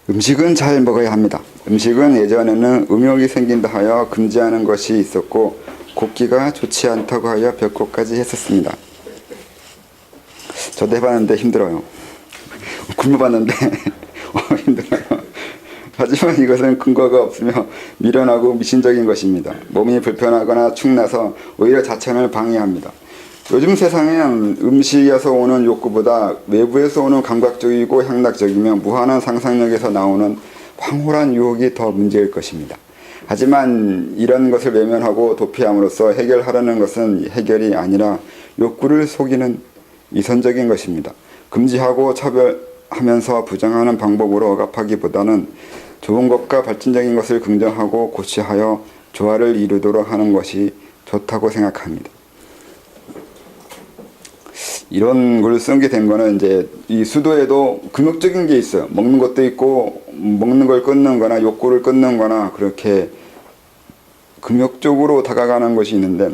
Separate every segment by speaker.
Speaker 1: 음식은 잘 먹어야 합니다. 음식은 예전에는 음욕이 생긴다 하여 금지하는 것이 있었고 곱기가 좋지 않다고 하여 벽고까지 했었습니다. 저도 해봤는데 힘들어요. 굶어봤는데 힘들어요. 하지만 이것은 근거가 없으며 미련하고 미신적인 것입니다. 몸이 불편하거나 축나서 오히려 자천을 방해합니다. 요즘 세상엔 음식에서 오는 욕구보다 외부에서 오는 감각적이고 향락적이며 무한한 상상력에서 나오는 황홀한 유혹이 더 문제일 것입니다. 하지만 이런 것을 외면하고 도피함으로써 해결하려는 것은 해결이 아니라 욕구를 속이는 이선적인 것입니다. 금지하고 차별하면서 부정하는 방법으로 억압하기보다는 좋은 것과 발전적인 것을 긍정하고 고취하여 조화를 이루도록 하는 것이 좋다고 생각합니다. 이런 걸 쓰게 된 거는 이제 이 수도에도 금욕적인 게 있어요. 먹는 것도 있고 먹는 걸 끊는 거나 욕구를 끊는 거나 그렇게 금욕적으로 다가가는 것이 있는데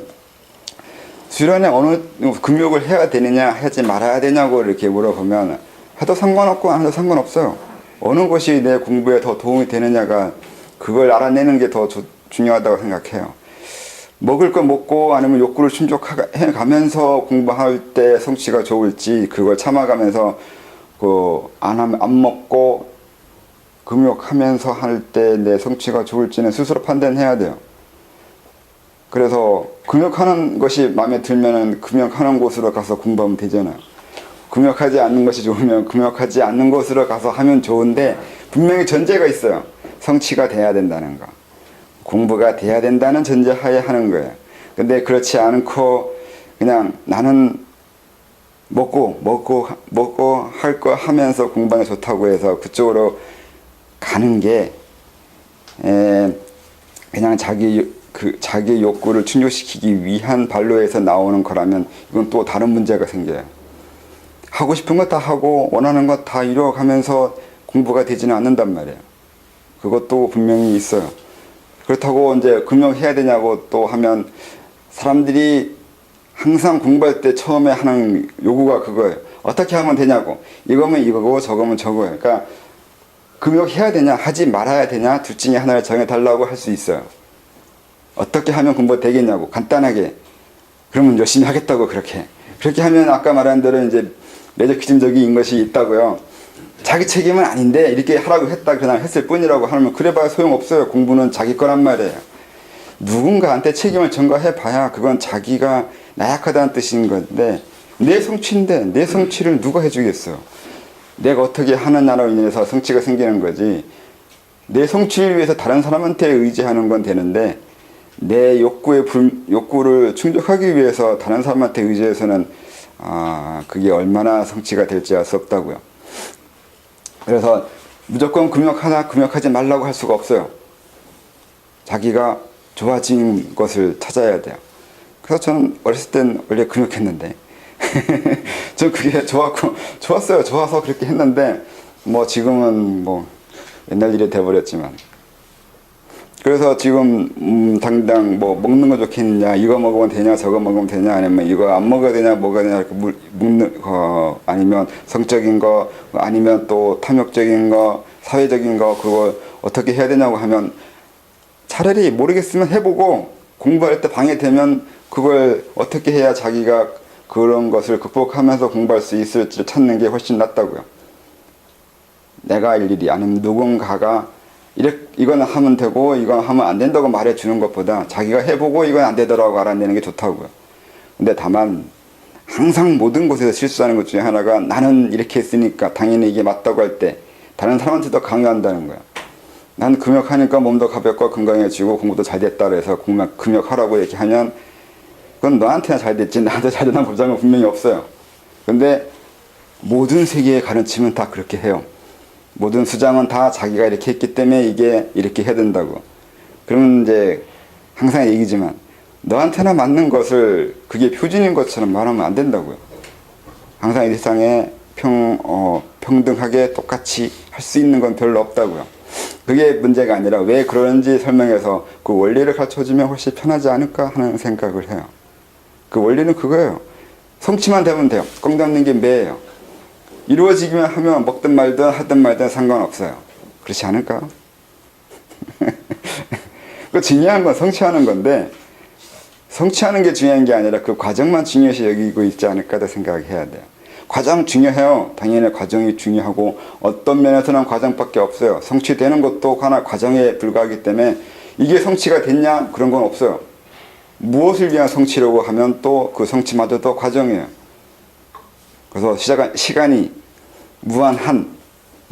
Speaker 1: 수련회 어느 금욕을 해야 되느냐 하지 말아야 되냐고 이렇게 물어보면 해도 상관없고 안 해도 상관없어요. 어느 것이 내 공부에 더 도움이 되느냐가 그걸 알아내는 게 더 중요하다고 생각해요. 먹을 거 먹고 아니면 욕구를 충족해 가면서 공부할 때 성취가 좋을지 그걸 참아가면서 안 먹고 금욕하면서 할 때 내 성취가 좋을지는 스스로 판단해야 돼요. 그래서 금욕하는 것이 마음에 들면은 금욕하는 곳으로 가서 공부하면 되잖아요. 금욕하지 않는 것이 좋으면 금욕하지 않는 곳으로 가서 하면 좋은데 분명히 전제가 있어요. 성취가 돼야 된다는 거. 공부가 돼야 된다는 전제하에 하는 거예요. 근데 그렇지 않고 그냥 나는 먹고 할 거 하면서 공부하는 게 좋다고 해서 그쪽으로 가는 게 그냥 자기 욕구를 충족시키기 위한 발로에서 나오는 거라면 이건 또 다른 문제가 생겨요. 하고 싶은 거 다 하고 원하는 거 다 이뤄가면서 공부가 되지는 않는단 말이에요. 그것도 분명히 있어요. 그렇다고 이제 금욕해야 되냐고 또 하면 사람들이 항상 공부할 때 처음에 하는 요구가 그거예요. 어떻게 하면 되냐고. 이거면 이거고 저거면 저거예요. 그러니까 금욕해야 되냐 하지 말아야 되냐 둘 중에 하나를 정해달라고 할 수 있어요. 어떻게 하면 공부가 되겠냐고 간단하게. 그러면 열심히 하겠다고 그렇게 하면 아까 말한 대로 이제 내적 기준적인 것이 있다고요. 자기 책임은 아닌데 이렇게 하라고 했다 그냥 했을 뿐이라고 하면 그래봐야 소용없어요. 공부는 자기 거란 말이에요. 누군가한테 책임을 전가해 봐야 그건 자기가 나약하다는 뜻인 건데 내 성취인데 내 성취를 누가 해주겠어요. 내가 어떻게 하느냐로 인해서 성취가 생기는 거지. 내 성취를 위해서 다른 사람한테 의지하는 건 되는데 내 욕구를 충족하기 위해서 다른 사람한테 의지해서는 그게 얼마나 성취가 될지 알 수 없다고요. 그래서 무조건 금욕하지 말라고 할 수가 없어요. 자기가 좋아진 것을 찾아야 돼요. 그래서 저는 어렸을 땐 원래 금욕했는데 전 그게 좋았어요. 좋아서 그렇게 했는데 뭐 지금은 뭐 옛날 일이 돼버렸지만 그래서 지금 당장 뭐 먹는 거 좋겠냐 이거 먹으면 되냐 저거 먹으면 되냐 아니면 이거 안 먹어야 되냐 먹어야 되냐 이렇게 묻는 거 아니면 성적인 거 아니면 또 탐욕적인 거 사회적인 거 그걸 어떻게 해야 되냐고 하면 차라리 모르겠으면 해보고 공부할 때 방해되면 그걸 어떻게 해야 자기가 그런 것을 극복하면서 공부할 수 있을지 찾는 게 훨씬 낫다고요. 내가 할 일이 아니면 누군가가 이거는 하면 되고 이건 하면 안 된다고 말해주는 것보다 자기가 해보고 이건 안 되더라고 알아내는 게 좋다고요. 근데 다만 항상 모든 곳에서 실수하는 것 중에 하나가 나는 이렇게 했으니까 당연히 이게 맞다고 할 때 다른 사람한테도 강요한다는 거야. 난 금욕하니까 몸도 가볍고 건강해지고 공부도 잘 됐다 그래서 금욕하라고 이렇게 하면 그건 너한테나 잘 됐지 나한테 잘 되는 보장은 분명히 없어요. 근데 모든 세계의 가르침은 다 그렇게 해요. 모든 수장은 다 자기가 이렇게 했기 때문에 이게 이렇게 해야 된다고. 그러면 이제 항상 얘기지만 너한테나 맞는 것을 그게 표준인 것처럼 말하면 안 된다고요. 항상 이 세상에 평등하게 똑같이 할 수 있는 건 별로 없다고요. 그게 문제가 아니라 왜 그러는지 설명해서 그 원리를 가르쳐주면 훨씬 편하지 않을까 하는 생각을 해요. 그 원리는 그거예요. 성취만 되면 돼요. 꽁 잡는 게 매예요. 이루어지기만 하면 먹든 말든 하든 말든 상관없어요. 그렇지 않을까? 그 중요한 건 성취하는 건데 성취하는 게 중요한 게 아니라 그 과정만 중요시 여기고 있지 않을까도 생각해야 돼요. 과정 중요해요. 당연히 과정이 중요하고 어떤 면에서는 과정밖에 없어요. 성취되는 것도 하나 과정에 불과하기 때문에 이게 성취가 됐냐? 그런 건 없어요. 무엇을 위한 성취라고 하면 또 그 성취마저도 과정이에요. 그래서 시간이 무한한,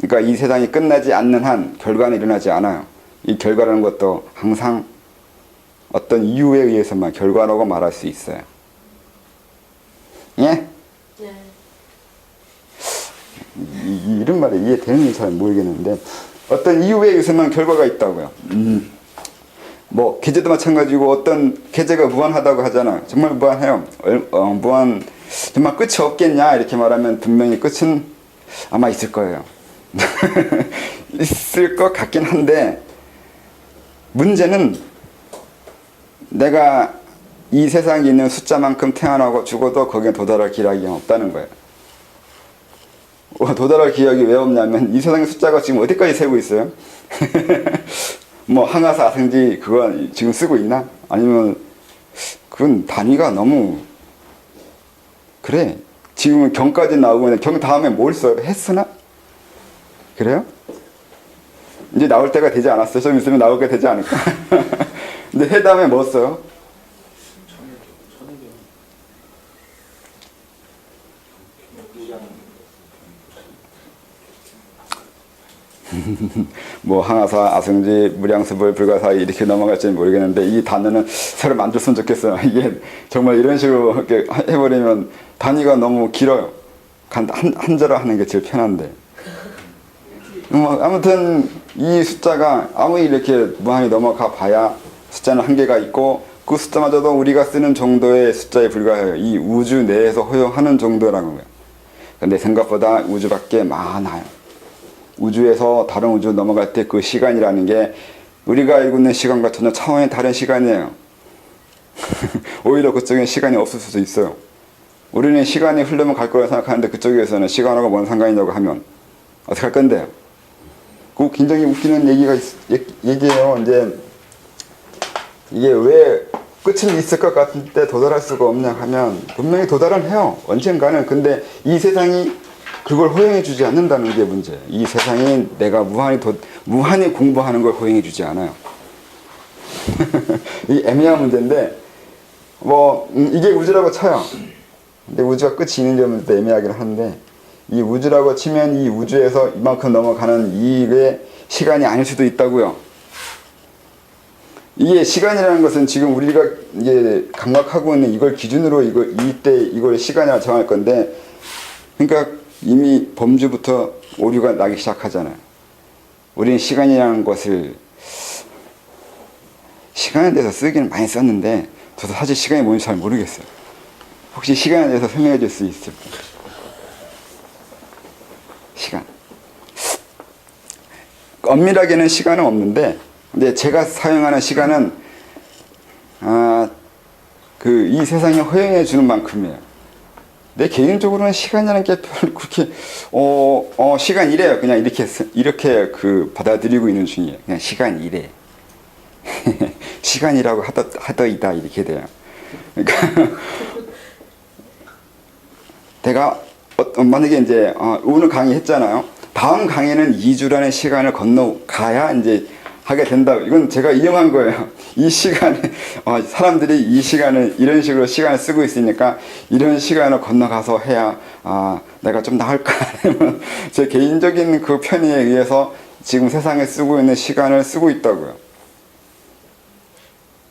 Speaker 1: 그러니까 이 세상이 끝나지 않는 한 결과는 일어나지 않아요. 이 결과라는 것도 항상 어떤 이유에 의해서만 결과라고 말할 수 있어요. 예?
Speaker 2: 네.
Speaker 1: 이런 말이 이해되는지 잘 모르겠는데 어떤 이유에 의해서만 결과가 있다고요. 뭐 계제도 마찬가지고 어떤 계제가 무한하다고 하잖아요. 정말 무한해요. 무한 정말 끝이 없겠냐 이렇게 말하면 분명히 끝은 아마 있을 거예요. 있을 것 같긴 한데 문제는 내가 이 세상에 있는 숫자만큼 태어나고 죽어도 거기에 도달할 기약이 없다는 거예요. 도달할 기약이 왜 없냐면 이 세상의 숫자가 지금 어디까지 세고 있어요? 뭐 항아사 아생지 그거 지금 쓰고 있나? 아니면 그건 단위가 너무 그래. 지금은 경까지 나오고 있는데 경 다음에 뭘 써요? 했으나? 그래요? 이제 나올 때가 되지 않았어요? 좀 있으면 나오게 되지 않을까? 근데 해 다음에 뭐 써요? 뭐 항아사, 아승지, 무량습을, 불가사의 이렇게 넘어갈지는 모르겠는데 이 단어는 새로 만들었으면 좋겠어요. 이게 정말 이런 식으로 이렇게 해버리면 단위가 너무 길어요. 한자로 하는 게 제일 편한데. 뭐 아무튼 이 숫자가 아무리 이렇게 무한히 넘어가 봐야 숫자는 한계가 있고 그 숫자마저도 우리가 쓰는 정도의 숫자에 불과해요. 이 우주 내에서 허용하는 정도라는 거예요. 근데 생각보다 우주밖에 많아요. 우주에서 다른 우주로 넘어갈 때 그 시간이라는 게 우리가 알고 있는 시간과 전혀 차원이 다른 시간이에요. 오히려 그쪽엔 시간이 없을 수도 있어요. 우리는 시간이 흐르면 갈 거라고 생각하는데 그쪽에서는 시간하고 뭔 상관이냐고 하면 어떻게 할 건데요? 그 굉장히 웃기는 얘기예요. 이제 이게 왜 끝은 있을 것 같은데 도달할 수가 없냐 하면 분명히 도달은 해요. 언젠가는. 근데 이 세상이 그걸 허용해 주지 않는다는 게 문제예요. 이 세상이 내가 무한히 공부하는 걸 허용해 주지 않아요. 이 애매한 문제인데 뭐 이게 우주라고 쳐요. 근데 우주가 끝이 있는지 없는지 애매하긴 한데 이 우주라고 치면 이 우주에서 이만큼 넘어가는 이게 시간이 아닐 수도 있다고요. 이게 시간이라는 것은 지금 우리가 이제 감각하고 있는 이걸 기준으로 이걸 시간이라고 정할 건데, 그러니까 이미 범주부터 오류가 나기 시작하잖아요. 우리는 시간이라는 것을 시간에 대해서 쓰기는 많이 썼는데 저도 사실 시간이 뭔지 잘 모르겠어요. 혹시 시간에 대해서 설명해 줄 수 있을까요? 시간. 엄밀하게는 시간은 없는데, 근데 제가 사용하는 시간은 이 세상에 허용해 주는 만큼이에요. 내 개인적으로는 시간이라는 게 별 그렇게 시간이래요. 그냥 이렇게 받아들이고 있는 중이에요. 그냥 시간이래. 시간이라고 하더이다 이렇게 돼요. 그러니까 내가 만약에 이제 오늘 강의 했잖아요. 다음 강의는 2주라는 시간을 건너가야 이제 하게 된다. 이건 제가 이용한 거예요. 이 시간에 사람들이 이 시간을 이런 식으로 시간을 쓰고 있으니까 이런 시간을 건너가서 해야 내가 좀 나을까 하면 제 개인적인 그 편의에 의해서 지금 세상에 쓰고 있는 시간을 쓰고 있다고요.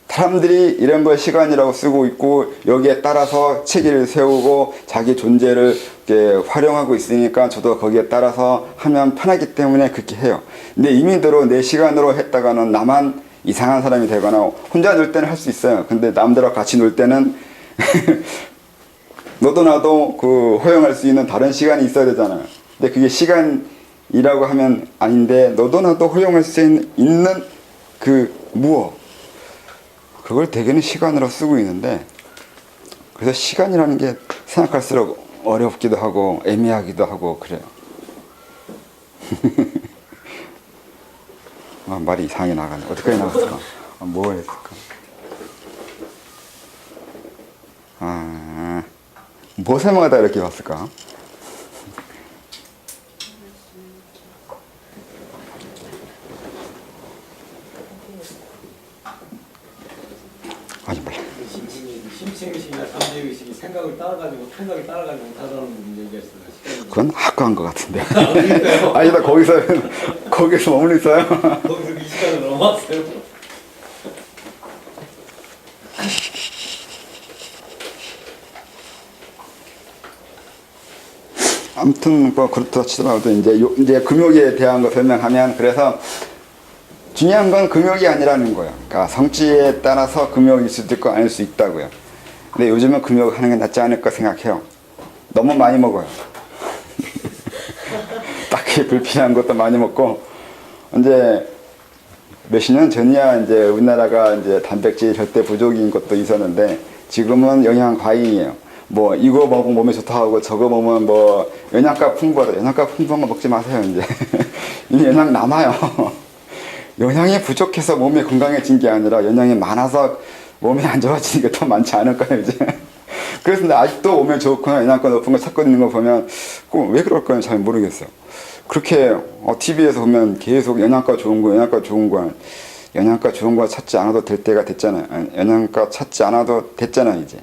Speaker 1: 사람들이 이런 걸 시간이라고 쓰고 있고 여기에 따라서 체계를 세우고 자기 존재를 이렇게 활용하고 있으니까 저도 거기에 따라서 하면 편하기 때문에 그렇게 해요. 근데 임의대로 내 시간으로 했다가는 나만 이상한 사람이 되거나 혼자 놀 때는 할 수 있어요. 근데 남들하고 같이 놀 때는 너도 나도 허용할 수 있는 다른 시간이 있어야 되잖아요. 근데 그게 시간이라고 하면 아닌데 너도 나도 허용할 수 있는 무엇, 그걸 대개는 시간으로 쓰고 있는데, 그래서 시간이라는 게 생각할수록 어렵기도 하고 애매하기도 하고 그래요. 말이 이상하게 나가네. 어떻게 나갔을까? 뭐 했을까? 뭐 설명하다 이렇게 봤을까? 아니 몰라.
Speaker 2: 심층의식이나 잠재의식이 생각을 따라가지고 생각이 따라가지 못하다는 얘기했어요.
Speaker 1: 그건 학과한 것 같은데.
Speaker 2: 그러니까요.
Speaker 1: 아니 나 거기서 머물러 있어요.
Speaker 2: 거기서 이 시간을 넘어왔어요.
Speaker 1: 아무튼 뭐 그렇다 치더라도 이제 금욕에 대한 거 설명하면, 그래서 중요한 건 금욕이 아니라는 거예요. 그러니까 성취에 따라서 금욕이 있을 수도 있고 아닐 수 있다고요. 근데 요즘은 금욕하는 게 낫지 않을까 생각해요. 너무 많이 먹어요. 딱히 불필요한 것도 많이 먹고, 이제 몇십 년 전이야 이제 우리나라가 이제 단백질 절대 부족인 것도 있었는데, 지금은 영양 과잉이에요. 뭐 이거 먹으면 몸에 좋다 하고 저거 먹으면 뭐 영양가 풍부하다. 영양가 풍부한 거 먹지 마세요. 이제 이 영양 남아요. 영양이 부족해서 몸이 건강해진 게 아니라 영양이 많아서 몸이 안 좋아지는 게 더 많지 않을까요, 이제? 그래서 아직도 몸에 좋거나 영양가 높은 거 찾고 있는 거 보면 꼭 왜 그럴까요? 잘 모르겠어요. 그렇게 TV에서 보면 계속 영양가 좋은 거, 영양가 좋은 거, 영양가 좋은 거 찾지 않아도 될 때가 됐잖아요. 영양가 찾지 않아도 됐잖아요, 이제.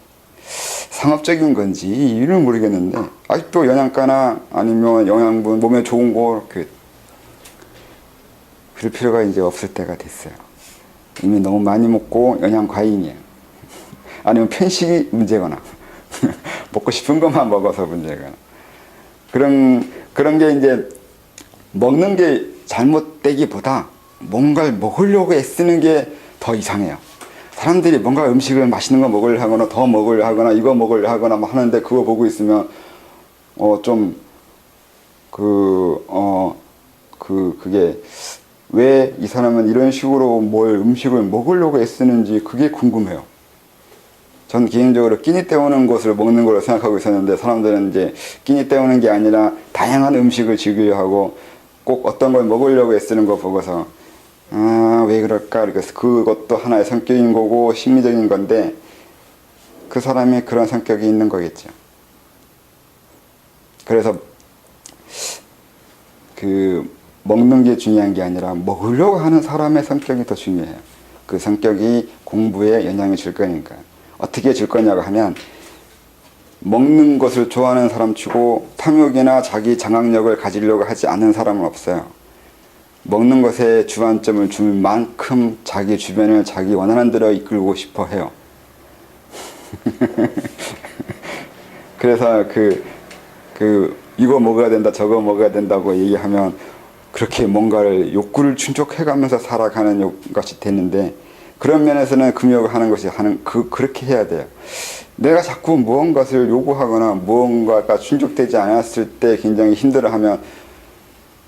Speaker 1: 상업적인 건지 이유를 모르겠는데 아직도 영양가나 아니면 영양분, 몸에 좋은 거 그럴 필요가 이제 없을 때가 됐어요. 이미 너무 많이 먹고 영양 과잉이에요. 아니면 편식이 문제거나 먹고 싶은 것만 먹어서 문제거나 그런 게 이제 먹는 게 잘못되기보다 뭔가를 먹으려고 애쓰는 게 더 이상해요. 사람들이 뭔가 음식을 맛있는 거 먹으려 하거나 더 먹으려 하거나 이거 먹으려 하거나 뭐 하는데 그거 보고 있으면 그게 왜 이 사람은 이런 식으로 음식을 먹으려고 애쓰는지 그게 궁금해요. 전 개인적으로 끼니 때우는 것을 먹는 걸로 생각하고 있었는데, 사람들은 이제 끼니 때우는 게 아니라 다양한 음식을 즐기려 하고 꼭 어떤 걸 먹으려고 애쓰는 거 보고서 왜 그럴까? 그래서 그것도 하나의 성격인 거고 심리적인 건데, 그 사람이 그런 성격이 있는 거겠죠. 그래서 먹는 게 중요한 게 아니라 먹으려고 하는 사람의 성격이 더 중요해요. 그 성격이 공부에 영향을 줄 거니까. 어떻게 줄 거냐고 하면, 먹는 것을 좋아하는 사람 치고 탐욕이나 자기 장악력을 가지려고 하지 않는 사람은 없어요. 먹는 것에 주안점을 줄 만큼 자기 주변을 자기 원하는 대로 이끌고 싶어 해요. 그래서 이거 먹어야 된다, 저거 먹어야 된다고 얘기하면 그렇게 뭔가를 욕구를 충족해가면서 살아가는 것이 됐는데, 그런 면에서는 금욕을 하는 것이 그렇게 해야 돼요. 내가 자꾸 무언가를 요구하거나 무언가가 충족되지 않았을 때 굉장히 힘들어하면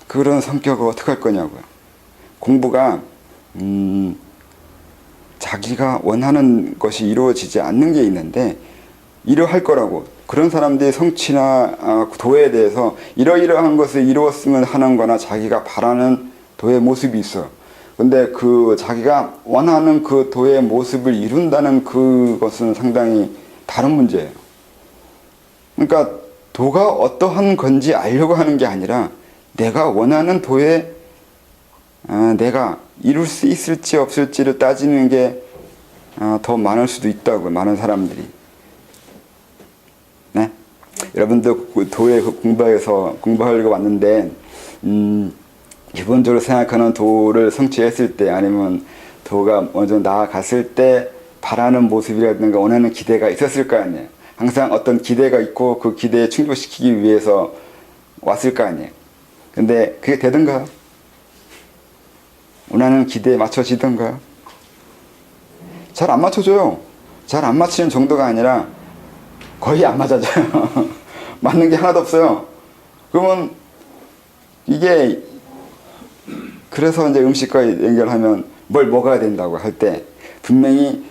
Speaker 1: 그런 성격을 어떻게 할 거냐고요. 공부가 자기가 원하는 것이 이루어지지 않는 게 있는데 이루할 거라고, 그런 사람들이 성취나 도에 대해서 이러이러한 것을 이루었으면 하는 거나 자기가 바라는 도의 모습이 있어요. 근데 자기가 원하는 그 도의 모습을 이룬다는 그것은 상당히 다른 문제예요. 그러니까 도가 어떠한 건지 알려고 하는 게 아니라 내가 원하는 도에 내가 이룰 수 있을지 없을지를 따지는 게 더 많을 수도 있다고, 많은 사람들이. 네? 여러분도 도에 공부하려고 왔는데 기본적으로 생각하는 도를 성취했을 때, 아니면 도가 먼저 나아갔을 때 바라는 모습이라든가 원하는 기대가 있었을 거 아니에요. 항상 어떤 기대가 있고 그 기대에 충족시키기 위해서 왔을 거 아니에요. 근데 그게 되던가요? 원하는 기대에 맞춰지던가요? 잘 안 맞춰져요. 잘 안 맞히는 정도가 아니라 거의 안 맞아져요. 맞는 게 하나도 없어요. 그러면 이게, 그래서 이제 음식과 연결하면 뭘 먹어야 된다고 할 때 분명히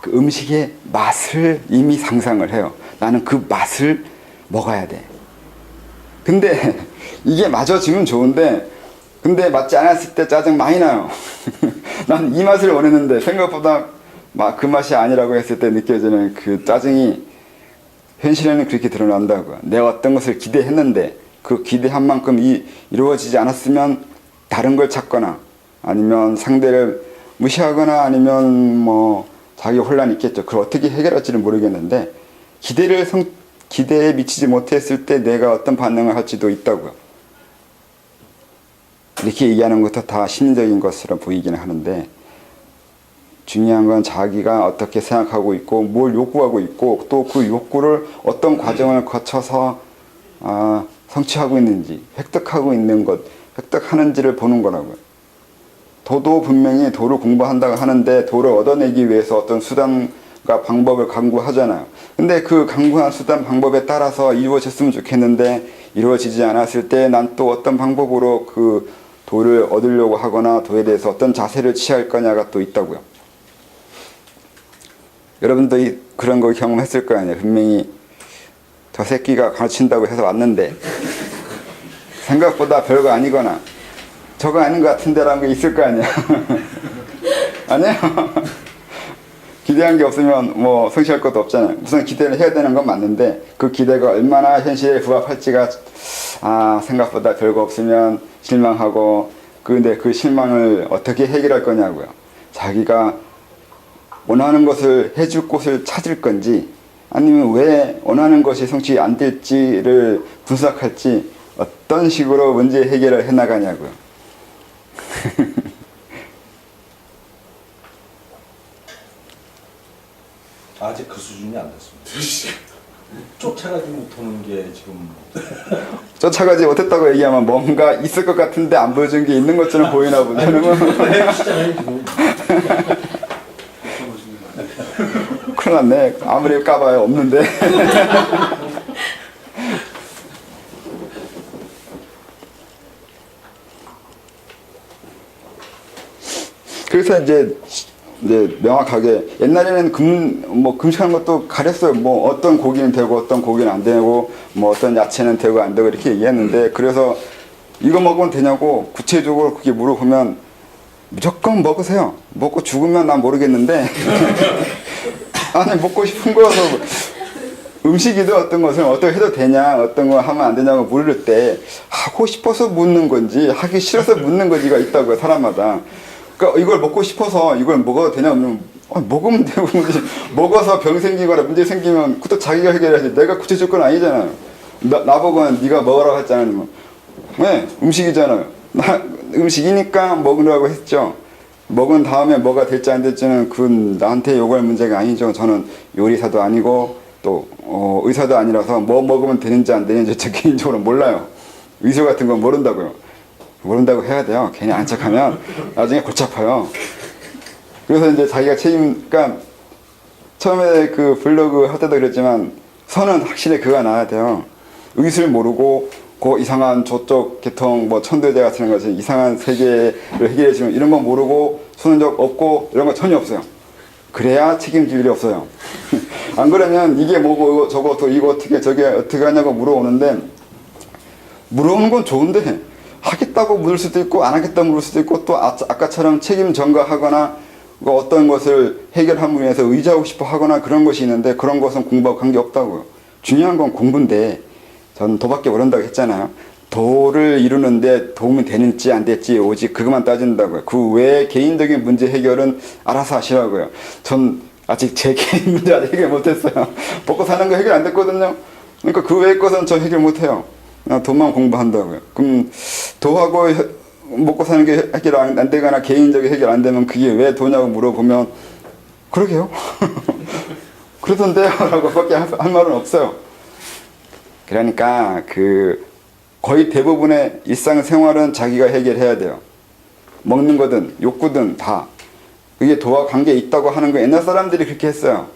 Speaker 1: 그 음식의 맛을 이미 상상을 해요. 나는 그 맛을 먹어야 돼. 근데 이게 맞아지면 좋은데 근데 맞지 않았을 때 짜증 많이 나요. 난 이 맛을 원했는데 생각보다 그 맛이 아니라고 했을 때 느껴지는 그 짜증이 현실에는 그렇게 드러난다고요. 내가 어떤 것을 기대했는데 그 기대한 만큼 이루어지지 않았으면 다른 걸 찾거나 아니면 상대를 무시하거나 아니면 뭐 자기 혼란이 있겠죠. 그걸 어떻게 해결할지는 모르겠는데 기대에 미치지 못했을 때 내가 어떤 반응을 할지도 있다고요. 이렇게 얘기하는 것도 다 심리적인 것으로 보이기는 하는데 중요한 건 자기가 어떻게 생각하고 있고 뭘 요구하고 있고 또 그 욕구를 어떤 과정을 거쳐서 성취하고 있는지 획득하고 있는 것, 획득하는지를 보는 거라고요. 도도 분명히 도를 공부한다고 하는데 도를 얻어내기 위해서 어떤 수단과 방법을 강구하잖아요. 근데 그 강구한 수단 방법에 따라서 이루어졌으면 좋겠는데 이루어지지 않았을 때 난 또 어떤 방법으로 그 도를 얻으려고 하거나 도에 대해서 어떤 자세를 취할 거냐가 또 있다고요. 여러분도 그런 거 경험했을 거 아니에요. 분명히 저 새끼가 가르친다고 해서 왔는데 생각보다 별거 아니거나 저거 아닌 것 같은데라는 게 있을 거 아니야. 아니에요? 기대한 게 없으면 뭐 성취할 것도 없잖아요. 우선 기대를 해야 되는 건 맞는데 그 기대가 얼마나 현실에 부합할지가 생각보다 별거 없으면 실망하고 근데 그 실망을 어떻게 해결할 거냐고요. 자기가 원하는 것을 해줄 곳을 찾을 건지 아니면 왜 원하는 것이 성취 안 될지를 분석할지 어떤 식으로 문제 해결을 해나가냐고요.
Speaker 3: 아직 그 수준이 안 됐습니다. 쫓아가지 못하는 게 지금
Speaker 1: 쫓아가지 못했다고 얘기하면 뭔가 있을 것 같은데 안 보여준 게 있는 것처럼 보이나 보네.
Speaker 2: 해보시잖아요 지금.
Speaker 1: 큰일 났네. 아무리 까봐요 없는데. 그래서 이제 명확하게 옛날에는 금식하는 것도 가렸어요. 뭐 어떤 고기는 되고 어떤 고기는 안 되고 뭐 어떤 야채는 되고 안 되고 이렇게 얘기했는데 그래서 이거 먹으면 되냐고 구체적으로 그렇게 물어보면 무조건 먹으세요. 먹고 죽으면 난 모르겠는데 아니 먹고 싶은 거라서 음식이든 어떤 것을 어떻게 해도 되냐 어떤 거 하면 안 되냐고 물을 때 하고 싶어서 묻는 건지 하기 싫어서 묻는 건지가 있다고요. 사람마다. 그러니까 이걸 먹고 싶어서 이걸 먹어도 되냐 그러면 먹으면 되고 먹어서 병 생기거나 문제 생기면 그것도 자기가 해결해야지 내가 구체적 건 아니잖아요. 나보고 네가 먹으라고 했잖아요. 네, 음식이잖아요. 음식이니까 먹으라고 했죠. 먹은 다음에 뭐가 될지 안 될지는 그건 나한테 요구할 문제가 아니죠. 저는 요리사도 아니고 또 의사도 아니라서 뭐 먹으면 되는지 안 되는지 저 개인적으로 몰라요. 의사 같은 건 모른다고요. 모른다고 해야 돼요. 괜히 안 척하면 나중에 골치 아파요. 그래서 이제 자기가 그러니까 처음에 그 블로그 할 때도 그랬지만 선은 확실히 그가 나야 돼요. 의술 모르고 그 이상한 저쪽 계통 뭐 천도제 같은 것이 이상한 세계를 해결해 주면 이런 거 모르고 수는 적 없고 이런 거 전혀 없어요. 그래야 책임질 일이 없어요. 안 그러면 이게 뭐고 저거 또 이거 어떻게 저게 어떻게 하냐고 물어오는데 물어오는 건 좋은데 하겠다고 물을 수도 있고 안 하겠다고 물을 수도 있고 또 아까처럼 책임 전가하거나 어떤 것을 해결하기 위해서 의지하고 싶어 하거나 그런 것이 있는데 그런 것은 공부하고 관계없다고요. 중요한 건 공부인데 전 도밖에 모른다고 했잖아요. 도를 이루는데 도움이 되는지 안 될지 오직 그것만 따진다고요. 그 외에 개인적인 문제 해결은 알아서 하시라고요. 전 아직 제 개인 문제 아직 해결 못했어요. 먹고 사는 거 해결 안 됐거든요. 그러니까 그 외의 것은 저 해결 못해요. 도만 공부한다고요. 그럼 도하고 먹고 사는 게 해결 안 되거나 개인적인 해결 안 되면 그게 왜 도냐고 물어보면 그러게요. 그러던데요 라고 밖에 할 말은 없어요. 그러니까 거의 대부분의 일상생활은 자기가 해결해야 돼요. 먹는 거든 욕구든 다 그게 도와 관계 있다고 하는 거 옛날 사람들이 그렇게 했어요.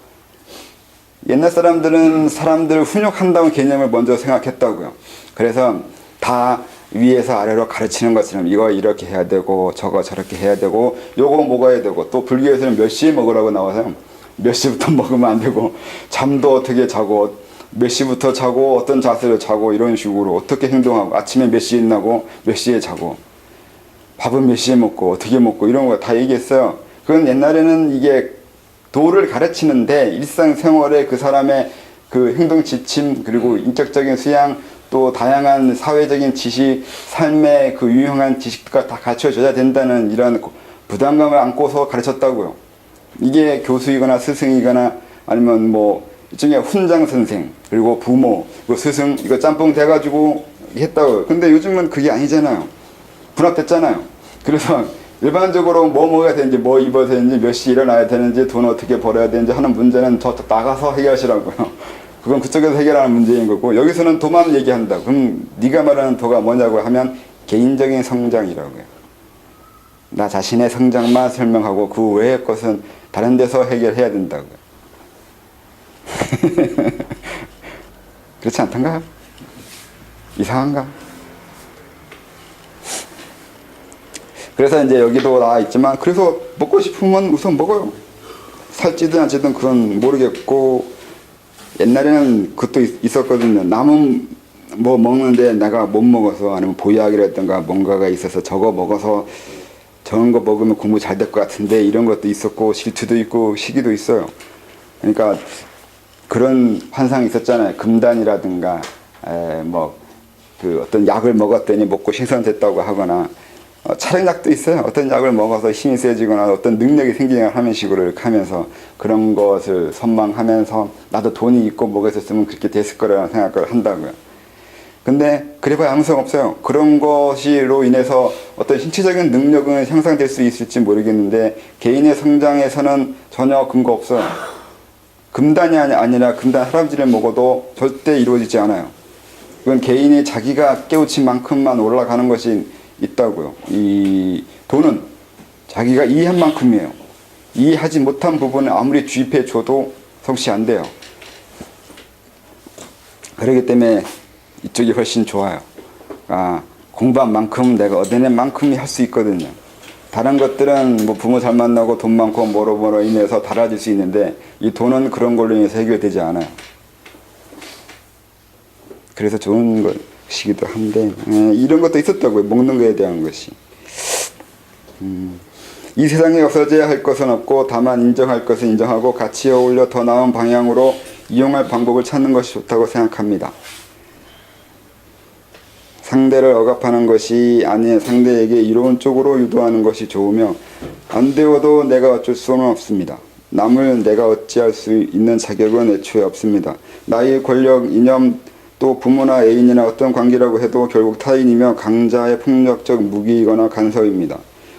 Speaker 1: 옛날 사람들은 사람들을 훈육한다는 개념을 먼저 생각했다고요. 그래서 다 위에서 아래로 가르치는 것처럼 이거 이렇게 해야 되고 저거 저렇게 해야 되고 요거 먹어야 되고 또 불교에서는 몇 시에 먹으라고 나와서 몇 시부터 먹으면 안 되고 잠도 어떻게 자고 몇 시부터 자고 어떤 자세를 자고 이런 식으로 어떻게 행동하고 아침에 몇 시에 일어나고 몇 시에 자고 밥은 몇 시에 먹고 어떻게 먹고 이런 거 다 얘기했어요. 그건 옛날에는 이게 도를 가르치는데 일상생활에 그 사람의 그 행동 지침 그리고 인격적인 수양 또 다양한 사회적인 지식 삶의 그 유용한 지식과 다 가르쳐줘야 된다는 이런 부담감을 안고서 가르쳤다고요. 이게 교수이거나 스승이거나 아니면 뭐 일종의 훈장 선생 그리고 부모 그 스승 이거 짬뽕 돼가지고 했다고요. 근데 요즘은 그게 아니잖아요. 분업됐잖아요. 그래서 일반적으로 뭐 먹어야 되는지 뭐 입어야 되는지 몇 시 일어나야 되는지 돈 어떻게 벌어야 되는지 하는 문제는 저쪽 나가서 해결하시라고요. 그건 그쪽에서 해결하는 문제인 거고 여기서는 도만 얘기한다. 그럼 네가 말하는 도가 뭐냐고 하면 개인적인 성장이라고요. 나 자신의 성장만 설명하고 그 외의 것은 다른 데서 해결해야 된다고요. 그렇지 않던가요? 이상한가? 그래서 이제 여기도 나와 있지만 그래서 먹고 싶으면 우선 먹어요. 살찌든 안 찌든 그건 모르겠고 옛날에는 그것도 있었거든요. 남은 뭐 먹는데 내가 못 먹어서 아니면 보약이라든가 뭔가가 있어서 저거 먹어서 저런 거 먹으면 공부 잘 될 것 같은데 이런 것도 있었고 질투도 있고 시기도 있어요. 그러니까 그런 환상이 있었잖아요. 금단이라든가 뭐 그 어떤 약을 먹었더니 먹고 신선됐다고 하거나 촬영약도 있어요. 어떤 약을 먹어서 힘이 세지거나 어떤 능력이 생기거나 하는 식으로 이렇게 하면서 그런 것을 선망하면서 나도 돈이 있고 뭐가 있었으면 그렇게 됐을 거라는 생각을 한다고요. 근데 그래봐야 아무 소용 없어요. 그런 것으로 인해서 어떤 신체적인 능력은 향상될 수 있을지 모르겠는데 개인의 성장에서는 전혀 근거 없어요. 금단이 아니라 금단 할아버지를 먹어도 절대 이루어지지 않아요. 그건 개인이 자기가 깨우친 만큼만 올라가는 것이 있다고요. 이 돈은 자기가 이해한 만큼이에요. 이해하지 못한 부분을 아무리 주입해 줘도 성취 안 돼요. 그렇기 때문에 이쪽이 훨씬 좋아요. 공부한 만큼 내가 얻어낸 만큼이 할 수 있거든요. 다른 것들은 뭐 부모 잘 만나고 돈 많고 뭐로 인해서 달라질 수 있는데 이 돈은 그런 걸로 인해서 해결되지 않아요. 그래서 좋은 것이기도 한데 이런 것도 있었다고요. 먹는 거에 대한 것이. 이 세상에 없어져야 할 것은 없고 다만 인정할 것은 인정하고 같이 어울려 더 나은 방향으로 이용할 방법을 찾는 것이 좋다고 생각합니다. 상대를 억압하는 것이 아닌 상대에게 이로운 쪽으로 유도하는 것이 좋으며 안 되어도 내가 어쩔 수는 없습니다. 남을 내가 어찌할 수 있는 자격은 애초에 없습니다. 나이, 권력, 이념, 또 부모나 애인이나 어떤 관계라고 해도 결국 타인이며 강자의 폭력적 무기이거나 간섭입니다.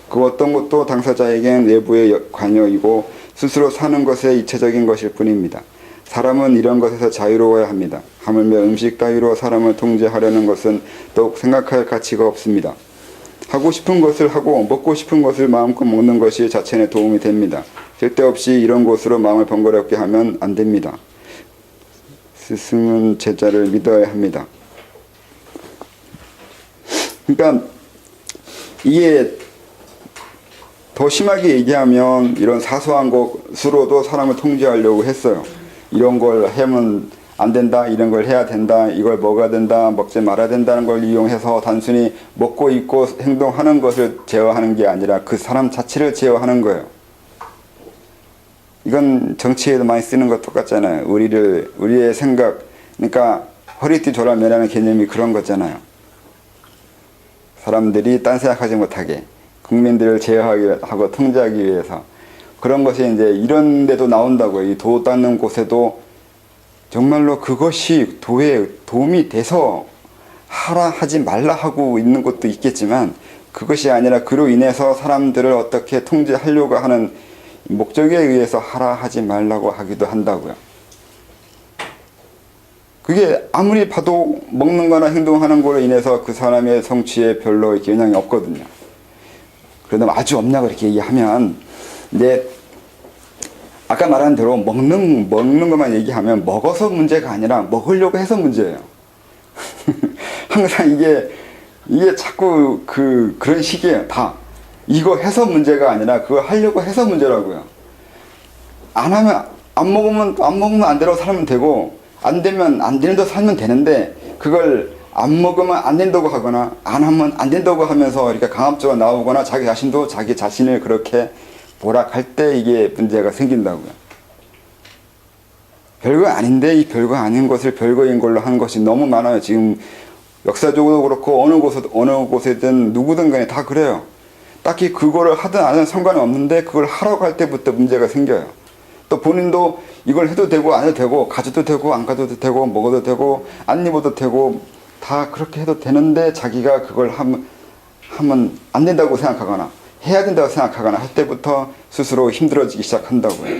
Speaker 1: 그 어떤 것도 당사자에겐 내부의 관여이고 스스로 사는 것에 이체적인 것일 뿐입니다. 사람은 이런 것에서 자유로워야 합니다. 하물며 음식 따위로 사람을 통제하려는 것은 더욱 생각할 가치가 없습니다. 하고 싶은 것을 하고 먹고 싶은 것을 마음껏 먹는 것이 자체에 도움이 됩니다. 쓸데없이 이런 것으로 마음을 번거롭게 하면 안 됩니다. 스승은 제자를 믿어야 합니다. 그러니까 이게 더 심하게 얘기하면 이런 사소한 것으로도 사람을 통제하려고 했어요. 이런 걸 하면 안 된다, 이런 걸 해야 된다, 이걸 먹어야 된다, 먹지 말아야 된다는 걸 이용해서 단순히 먹고 입고 행동하는 것을 제어하는 게 아니라 그 사람 자체를 제어하는 거예요. 이건 정치에도 많이 쓰는 것 똑같잖아요. 우리의 생각, 그러니까 허리띠 조라매라는 개념이 그런 거잖아요. 사람들이 딴 생각하지 못하게 국민들을 제어하고 통제하기 위해서 그런 것이 이제 이런 데도 나온다고요. 이 도 닦는 곳에도 정말로 그것이 도에 도움이 돼서 하라 하지 말라 하고 있는 것도 있겠지만 그것이 아니라 그로 인해서 사람들을 어떻게 통제하려고 하는 목적에 의해서 하라 하지 말라고 하기도 한다고요. 그게 아무리 봐도 먹는 거나 행동하는 거로 인해서 그 사람의 성취에 별로 이렇게 영향이 없거든요. 그러다 아주 없냐고 이렇게 얘기하면 이제 아까 말한 대로 먹는 것만 얘기하면 먹어서 문제가 아니라 먹으려고 해서 문제예요. 항상 이게 자꾸 그런 식이에요. 다 이거 해서 문제가 아니라 그거 하려고 해서 문제라고요. 안 먹으면 안 되라고 살면 되고 안 되면 안 되는 대로 살면 되는데 그걸 안 먹으면 안 된다고 하거나 안 하면 안 된다고 하면서 이렇게 강압적으로 나오거나 자기 자신도 자기 자신을 그렇게 몰아갈 때 이게 문제가 생긴다고요. 별거 아닌데 이 별거 아닌 것을 별거인 걸로 한 것이 너무 많아요. 지금 역사적으로 그렇고 어느 곳에든 누구든 간에 다 그래요. 딱히 그거를 하든 안 하든 상관이 없는데 그걸 하라고 할 때부터 문제가 생겨요. 또 본인도 이걸 해도 되고 안 해도 되고 가져도 되고 안 가져도 되고 먹어도 되고 안 입어도 되고 다 그렇게 해도 되는데 자기가 그걸 하면 안 된다고 생각하거나 해야 된다고 생각하거나 할 때부터 스스로 힘들어지기 시작한다고요.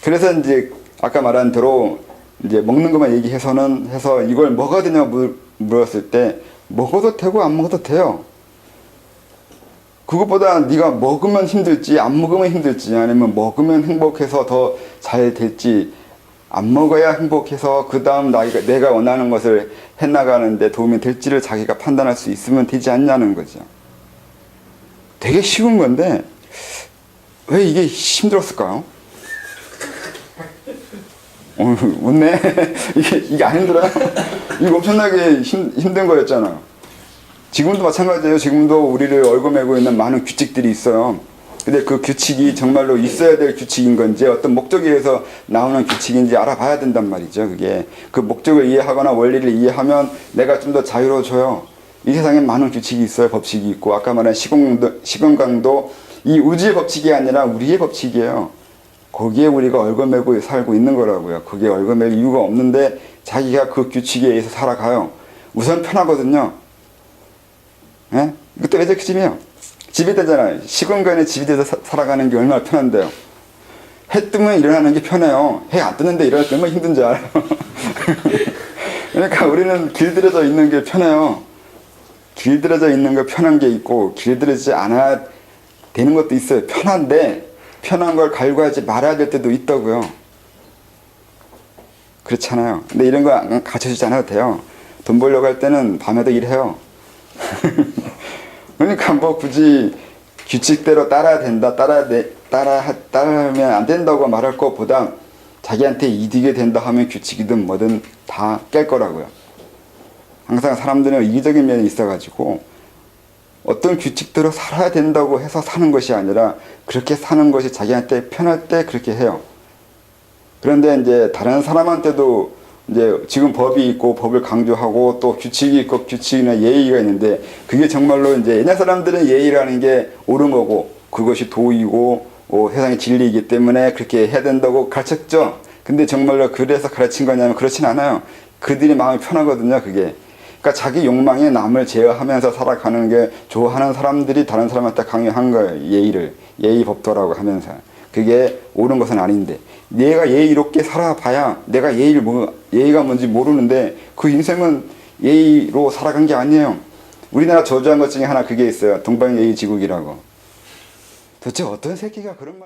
Speaker 1: 그래서 이제 아까 말한 대로 이제 먹는 것만 해서 이걸 뭐가 되냐고 물었을 때 먹어도 되고 안 먹어도 돼요. 그것보다 네가 먹으면 힘들지 안 먹으면 힘들지 아니면 먹으면 행복해서 더 잘 될지 안 먹어야 행복해서 그 다음 내가 원하는 것을 해나가는데 도움이 될지를 자기가 판단할 수 있으면 되지 않냐는 거죠. 되게 쉬운 건데 왜 이게 힘들었을까요? 웃네. 이게 안 힘들어요? 이거 엄청나게 힘든 거였잖아요. 지금도 마찬가지예요. 지금도 우리를 얽어매고 있는 많은 규칙들이 있어요. 근데 그 규칙이 정말로 있어야 될 규칙인 건지 어떤 목적에 의해서 나오는 규칙인지 알아봐야 된단 말이죠. 그게 그 목적을 이해하거나 원리를 이해하면 내가 좀 더 자유로워져요. 이 세상에 많은 규칙이 있어요. 법칙이 있고 아까 말한 시건강도 이 우주의 법칙이 아니라 우리의 법칙이에요. 거기에 우리가 얽어매고 살고 있는 거라고요. 그게 얽어맬 이유가 없는데 자기가 그 규칙에 의해서 살아가요. 우선 편하거든요. 예? 이것도 외적심이에요. 집이 되잖아요. 시공간에 집이 돼서 살아가는 게 얼마나 편한데요. 해 뜨면 일어나는 게 편해요. 해 안 뜨는데 일어날 때 얼마나 힘든 줄 알아요. 그러니까 우리는 길들여져 있는 게 편해요. 길들여져 있는 거 편한 게 있고 길들여지지 않아야 되는 것도 있어요. 편한데 편한 걸 갈구하지 말아야 될 때도 있다고요. 그렇잖아요. 근데 이런 거 가르쳐주지 않아도 돼요. 돈 벌려고 할 때는 밤에도 일해요. 그러니까 뭐 굳이 규칙대로 따라야 된다, 따라하면 안 된다고 말할 것보다 자기한테 이득이 된다 하면 규칙이든 뭐든 다 깰 거라고요. 항상 사람들은 이기적인 면이 있어가지고 어떤 규칙대로 살아야 된다고 해서 사는 것이 아니라 그렇게 사는 것이 자기한테 편할 때 그렇게 해요. 그런데 이제 다른 사람한테도 이제 지금 법이 있고 법을 강조하고 또 규칙이 있고 규칙이나 예의가 있는데 그게 정말로 이제 옛날 사람들은 예의라는 게 옳은 거고 그것이 도이고 세상의 진리이기 때문에 그렇게 해야 된다고 가르쳤죠. 근데 정말로 그래서 가르친 거냐면 그렇진 않아요. 그들이 마음이 편하거든요. 그게. 그러니까 자기 욕망에 남을 제어하면서 살아가는 게 좋아하는 사람들이 다른 사람한테 강요한 거예요. 예의 법도라고 하면서. 그게 옳은 것은 아닌데 내가 예의롭게 살아봐야 내가 예의가 뭔지 모르는데 그 인생은 예의로 살아간 게 아니에요. 우리나라 저주한 것 중에 하나 그게 있어요. 동방예의지국이라고. 도대체 어떤 새끼가 그런 말